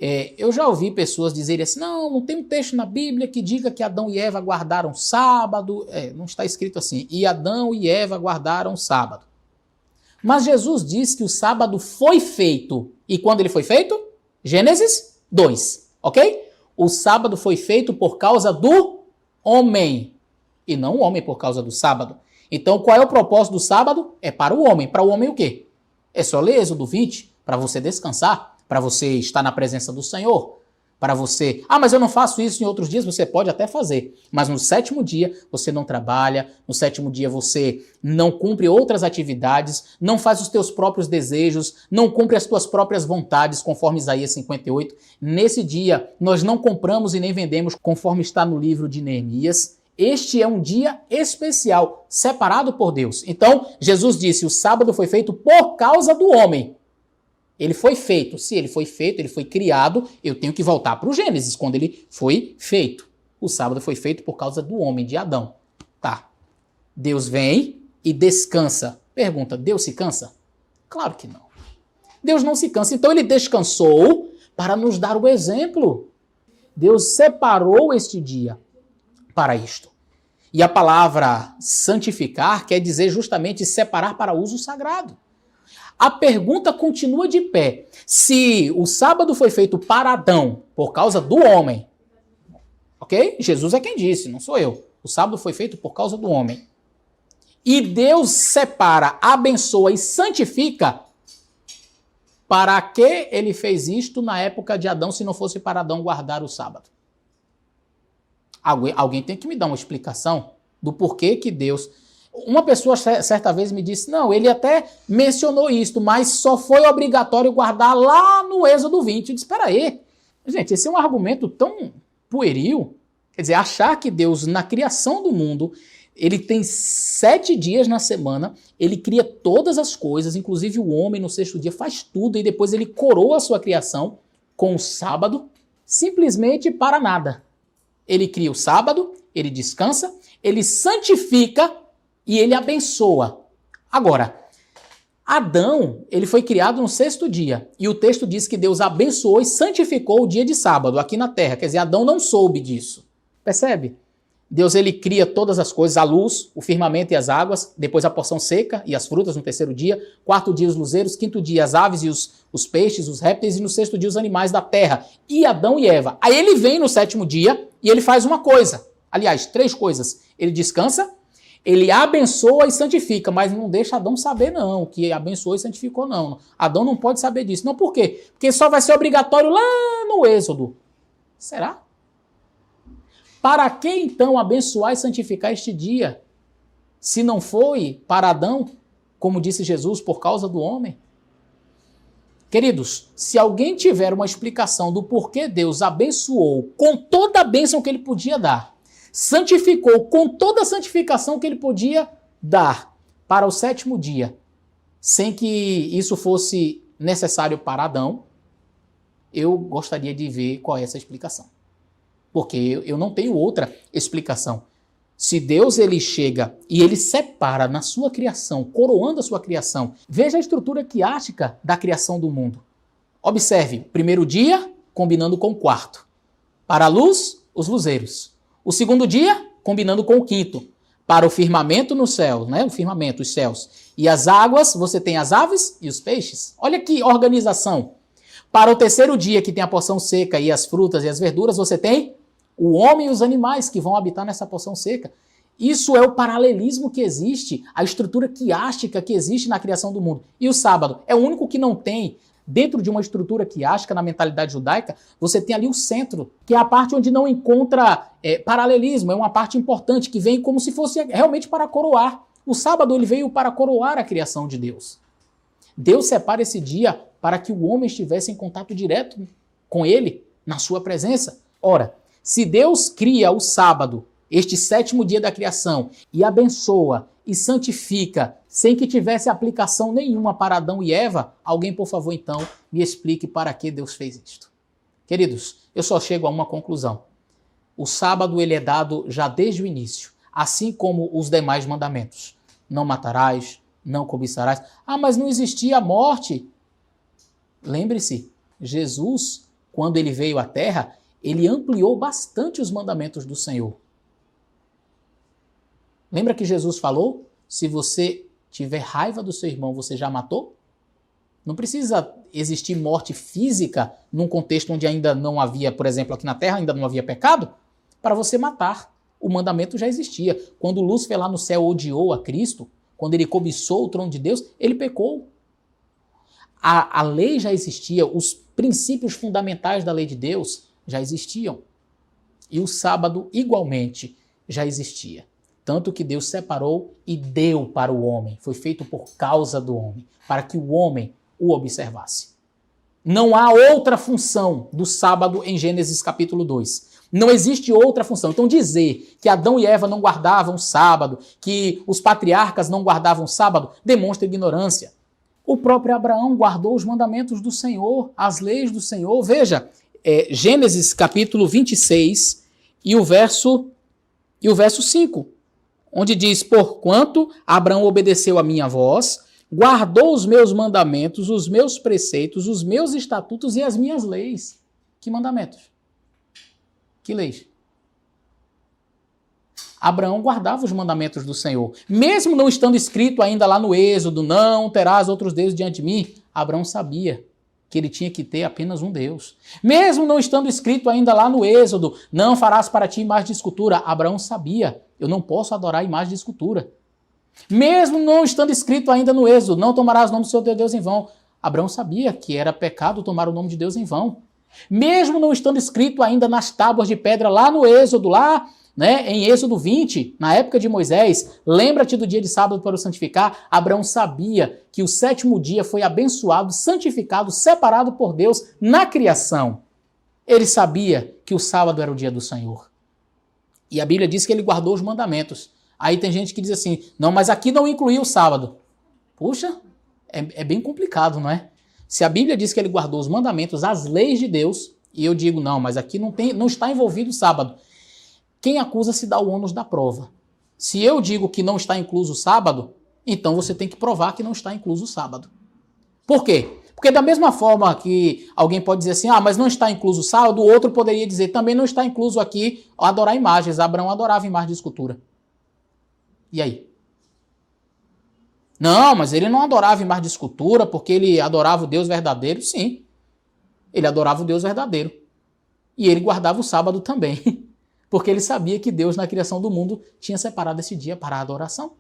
Eu já ouvi pessoas dizerem assim, não tem um texto na Bíblia que diga que Adão e Eva guardaram sábado. Não está escrito assim, e Adão e Eva guardaram sábado. Mas Jesus diz que o sábado foi feito. E quando ele foi feito? Gênesis 2, ok? O sábado foi feito por causa do homem, e não o homem por causa do sábado. Então, qual é o propósito do sábado? É para o homem. Para o homem o quê? É só ler Êxodo 20, para você descansar, para você estar na presença do Senhor, para você... mas eu não faço isso em outros dias. Você pode até fazer, mas no sétimo dia você não trabalha, no sétimo dia você não cumpre outras atividades, não faz os teus próprios desejos, não cumpre as tuas próprias vontades, conforme Isaías 58. Nesse dia, nós não compramos e nem vendemos, conforme está no livro de Neemias. Este é um dia especial, separado por Deus. Então, Jesus disse, o sábado foi feito por causa do homem. Ele foi feito. Se ele foi feito, ele foi criado, eu tenho que voltar para o Gênesis, quando ele foi feito. O sábado foi feito por causa do homem, de Adão. Tá. Deus vem e descansa. Pergunta, Deus se cansa? Claro que não. Deus não se cansa. Então ele descansou para nos dar o exemplo. Deus separou este dia para isto. E a palavra santificar quer dizer justamente separar para uso sagrado. A pergunta continua de pé. Se o sábado foi feito para Adão por causa do homem, ok? Jesus é quem disse, não sou eu. O sábado foi feito por causa do homem. E Deus separa, abençoa e santifica. Para que ele fez isto na época de Adão, se não fosse para Adão guardar o sábado? Alguém tem que me dar uma explicação do porquê que Deus... Uma pessoa certa vez me disse, não, ele até mencionou isto, mas só foi obrigatório guardar lá no Êxodo 20. Eu disse, espera aí. Gente, esse é um argumento tão pueril. Quer dizer, achar que Deus, na criação do mundo, ele tem 7 dias na semana, ele cria todas as coisas, inclusive o homem no 6º dia faz tudo, e depois ele coroa a sua criação com o sábado, simplesmente para nada. Ele cria o sábado, ele descansa, ele santifica e ele abençoa. Agora, Adão, ele foi criado no 6º dia. E o texto diz que Deus abençoou e santificou o dia de sábado aqui na terra. Quer dizer, Adão não soube disso. Percebe? Deus, ele cria todas as coisas, a luz, o firmamento e as águas, depois a porção seca e as frutas no 3º dia, 4º dia os luzeiros, 5º dia as aves e os peixes, os répteis, e no 6º dia os animais da terra. E Adão e Eva. Aí ele vem no 7º dia e ele faz uma coisa. Aliás, 3 coisas. Ele descansa, ele abençoa e santifica, mas não deixa Adão saber não, que abençoou e santificou não. Adão não pode saber disso. Não, por quê? Porque só vai ser obrigatório lá no Êxodo. Será? Para que então abençoar e santificar este dia? Se não foi para Adão, como disse Jesus, por causa do homem? Queridos, se alguém tiver uma explicação do porquê Deus abençoou com toda a bênção que ele podia dar, santificou com toda a santificação que ele podia dar para o 7º dia, sem que isso fosse necessário para Adão, eu gostaria de ver qual é essa explicação. Porque eu não tenho outra explicação. Se Deus ele chega e ele separa na sua criação, coroando a sua criação, veja a estrutura quiástica da criação do mundo. Observe, 1º dia combinando com o 4º. Para a luz, os luzeiros. O 2º dia, combinando com o 5º. Para o firmamento no céu, né? O firmamento, os céus. E as águas, você tem as aves e os peixes. Olha que organização. Para o 3º dia, que tem a porção seca e as frutas e as verduras, você tem o homem e os animais que vão habitar nessa porção seca. Isso é o paralelismo que existe, a estrutura quiástica que existe na criação do mundo. E o sábado é o único que não tem. Dentro de uma estrutura quiástica, na mentalidade judaica, você tem ali o centro, que é a parte onde não encontra paralelismo, é uma parte importante, que vem como se fosse realmente para coroar. O sábado ele veio para coroar a criação de Deus. Deus separa esse dia para que o homem estivesse em contato direto com ele, na sua presença. Ora, se Deus cria o sábado, este 7º dia da criação, e abençoa e santifica, sem que tivesse aplicação nenhuma para Adão e Eva, alguém, por favor, então, me explique para que Deus fez isto. Queridos, eu só chego a uma conclusão. O sábado ele é dado já desde o início, assim como os demais mandamentos. Não matarás, não cobiçarás. Mas não existia a morte. Lembre-se, Jesus quando ele veio à Terra, ele ampliou bastante os mandamentos do Senhor. Lembra que Jesus falou? Se você tiver raiva do seu irmão, você já matou? Não precisa existir morte física num contexto onde ainda não havia, por exemplo, aqui na Terra ainda não havia pecado, para você matar. O mandamento já existia. Quando Lúcifer lá no céu odiou a Cristo, quando ele cobiçou o trono de Deus, ele pecou. A lei já existia, os princípios fundamentais da lei de Deus já existiam. E o sábado, igualmente, já existia. Tanto que Deus separou e deu para o homem. Foi feito por causa do homem, para que o homem o observasse. Não há outra função do sábado em Gênesis capítulo 2. Não existe outra função. Então dizer que Adão e Eva não guardavam o sábado, que os patriarcas não guardavam o sábado, demonstra ignorância. O próprio Abraão guardou os mandamentos do Senhor, as leis do Senhor. Veja, Gênesis capítulo 26 e o verso 5, onde diz, porquanto Abraão obedeceu a minha voz, guardou os meus mandamentos, os meus preceitos, os meus estatutos e as minhas leis. Que mandamentos? Que leis? Abraão guardava os mandamentos do Senhor. Mesmo não estando escrito ainda lá no Êxodo, não terás outros deuses diante de mim, Abraão sabia que ele tinha que ter apenas um Deus. Mesmo não estando escrito ainda lá no Êxodo, não farás para ti imagem de escultura, Abraão sabia, eu não posso adorar imagem de escultura. Mesmo não estando escrito ainda no Êxodo, não tomarás o nome do seu Deus em vão, Abraão sabia que era pecado tomar o nome de Deus em vão. Mesmo não estando escrito ainda nas tábuas de pedra lá no Êxodo, lá, né, em Êxodo 20, na época de Moisés, lembra-te do dia de sábado para o santificar, Abraão sabia que o sétimo dia foi abençoado, santificado, separado por Deus na criação. Ele sabia que o sábado era o dia do Senhor. E a Bíblia diz que ele guardou os mandamentos. Aí tem gente que diz assim, não, mas aqui não incluía o sábado. Puxa, é bem complicado, não é? Se a Bíblia diz que ele guardou os mandamentos, as leis de Deus, e eu digo, não, mas aqui não está envolvido o sábado. Quem acusa se dá o ônus da prova. Se eu digo que não está incluso o sábado, então você tem que provar que não está incluso o sábado. Por quê? Porque da mesma forma que alguém pode dizer assim, mas não está incluso o sábado, o outro poderia dizer, também não está incluso aqui adorar imagens. Abraão adorava imagem de escultura. E aí? Não, mas ele não adorava imagem de escultura porque ele adorava o Deus verdadeiro. Sim, ele adorava o Deus verdadeiro. E ele guardava o sábado também. Porque ele sabia que Deus, na criação do mundo, tinha separado esse dia para a adoração.